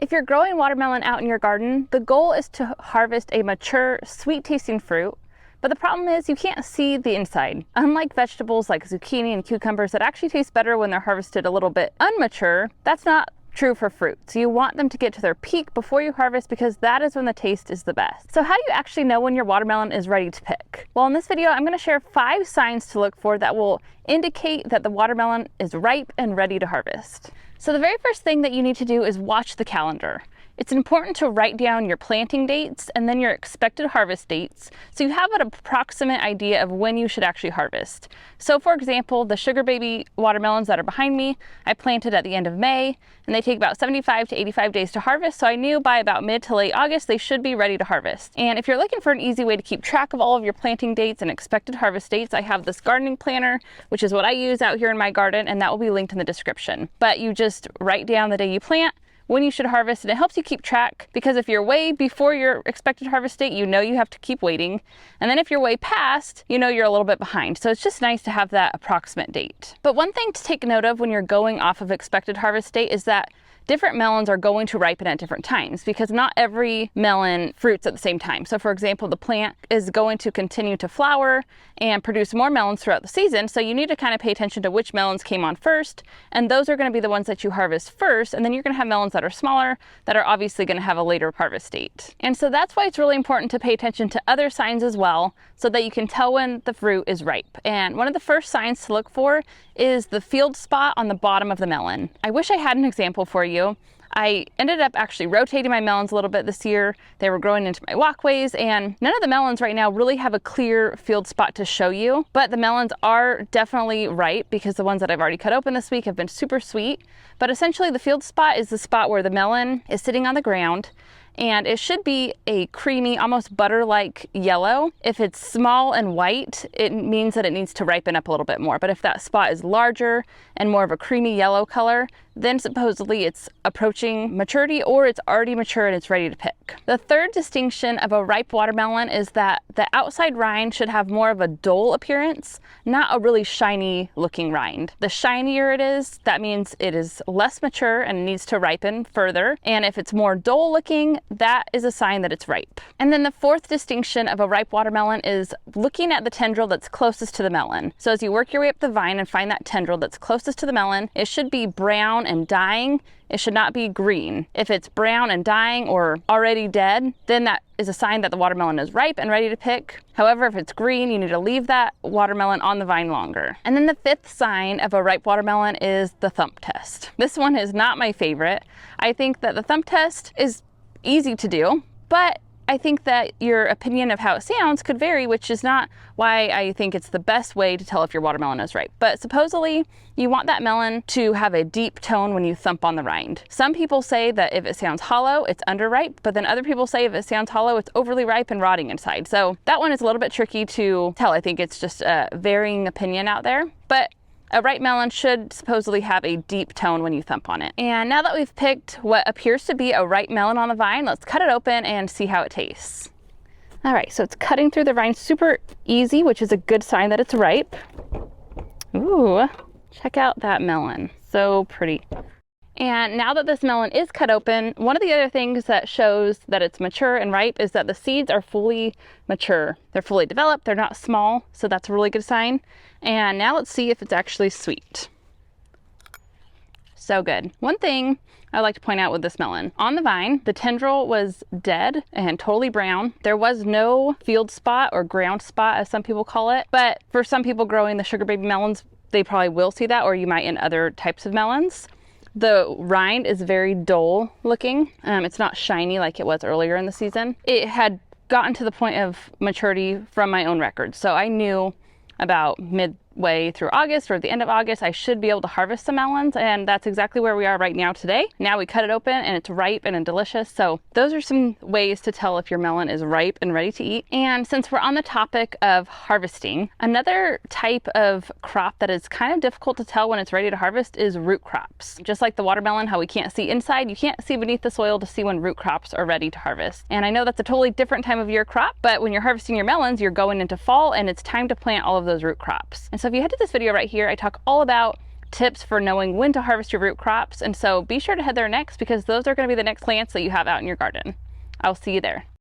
If you're growing watermelon out in your garden, the goal is to harvest a mature, sweet-tasting fruit, but the problem is you can't see the inside. Unlike vegetables like zucchini and cucumbers that actually taste better when they're harvested a little bit unmature, that's not true for fruit. So you want them to get to their peak before you harvest because that is when the taste is the best. So how do you actually know when your watermelon is ready to pick? Well, in this video, I'm going to share 5 signs to look for that will indicate that the watermelon is ripe and ready to harvest. So the very first thing that you need to do is watch the calendar. It's important to write down your planting dates and then your expected harvest dates so you have an approximate idea of when you should actually harvest. So for example, the sugar baby watermelons that are behind me, I planted at the end of May and they take about 75 to 85 days to harvest, so I knew by about mid to late August they should be ready to harvest. And if you're looking for an easy way to keep track of all of your planting dates and expected harvest dates, I have this gardening planner, which is what I use out here in my garden, and that will be linked in the description. But you just write down the day you plant, when you should harvest, and it helps you keep track because if you're way before your expected harvest date, you know you have to keep waiting. And then if you're way past, you know you're a little bit behind. So it's just nice to have that approximate date. But one thing to take note of when you're going off of expected harvest date is that different melons are going to ripen at different times because not every melon fruits at the same time. So for example, the plant is going to continue to flower and produce more melons throughout the season. So you need to kind of pay attention to which melons came on first. And those are going to be the ones that you harvest first. And then you're going to have melons that are smaller that are obviously going to have a later harvest date. And so that's why it's really important to pay attention to other signs as well so that you can tell when the fruit is ripe. And one of the first signs to look for is the field spot on the bottom of the melon. I wish I had an example for you. I ended up actually rotating my melons a little bit this year. They were growing into my walkways, and none of the melons right now really have a clear field spot to show you, but the melons are definitely ripe because the ones that I've already cut open this week have been super sweet. But essentially the field spot is the spot where the melon is sitting on the ground, and it should be a creamy, almost butter-like yellow. If it's small and white, it means that it needs to ripen up a little bit more. But if that spot is larger and more of a creamy yellow color, then supposedly it's approaching maturity or it's already mature and it's ready to pick. The third distinction of a ripe watermelon is that the outside rind should have more of a dull appearance, not a really shiny looking rind. The shinier it is, that means it is less mature and needs to ripen further. And if it's more dull looking, that is a sign that it's ripe. And then the fourth distinction of a ripe watermelon is looking at the tendril that's closest to the melon. So as you work your way up the vine and find that tendril that's closest to the melon, it should be brown and dying. It should not be green. If it's brown and dying or already dead, then that is a sign that the watermelon is ripe and ready to pick. However, if it's green, you need to leave that watermelon on the vine longer. And then the fifth sign of a ripe watermelon is the thump test. This one is not my favorite. I think that the thump test is easy to do, but I think that your opinion of how it sounds could vary, which is not why I think it's the best way to tell if your watermelon is ripe. But supposedly you want that melon to have a deep tone when you thump on the rind. Some people say that if it sounds hollow, it's underripe, but then other people say if it sounds hollow, it's overly ripe and rotting inside. So that one is a little bit tricky to tell. I think it's just a varying opinion out there, but a ripe melon should supposedly have a deep tone when you thump on it. And now that we've picked what appears to be a ripe melon on the vine, let's cut it open and see how it tastes. All right, so it's cutting through the vine super easy, which is a good sign that it's ripe. Ooh, check out that melon, so pretty. And now that this melon is cut open, one of the other things that shows that it's mature and ripe is that the seeds are fully mature. They're fully developed, they're not small, so that's a really good sign. And now let's see if it's actually sweet. So good. One thing I'd like to point out with this melon, on the vine, the tendril was dead and totally brown. There was no field spot or ground spot, as some people call it, but for some people growing the sugar baby melons, they probably will see that, or you might in other types of melons. The rind is very dull looking. It's not shiny like it was earlier in the season. It had gotten to the point of maturity from my own records. So I knew about midway through August or the end of August, I should be able to harvest some melons, and that's exactly where we are right now today. Now we cut it open and it's ripe and delicious. So those are some ways to tell if your melon is ripe and ready to eat. And since we're on the topic of harvesting, another type of crop that is kind of difficult to tell when it's ready to harvest is root crops. Just like the watermelon, how we can't see inside, you can't see beneath the soil to see when root crops are ready to harvest. And I know that's a totally different time of year crop, but when you're harvesting your melons, you're going into fall and it's time to plant all of those root crops. And so if you head to this video right here, I talk all about tips for knowing when to harvest your root crops, and so be sure to head there next because those are going to be the next plants that you have out in your garden. I'll see you there.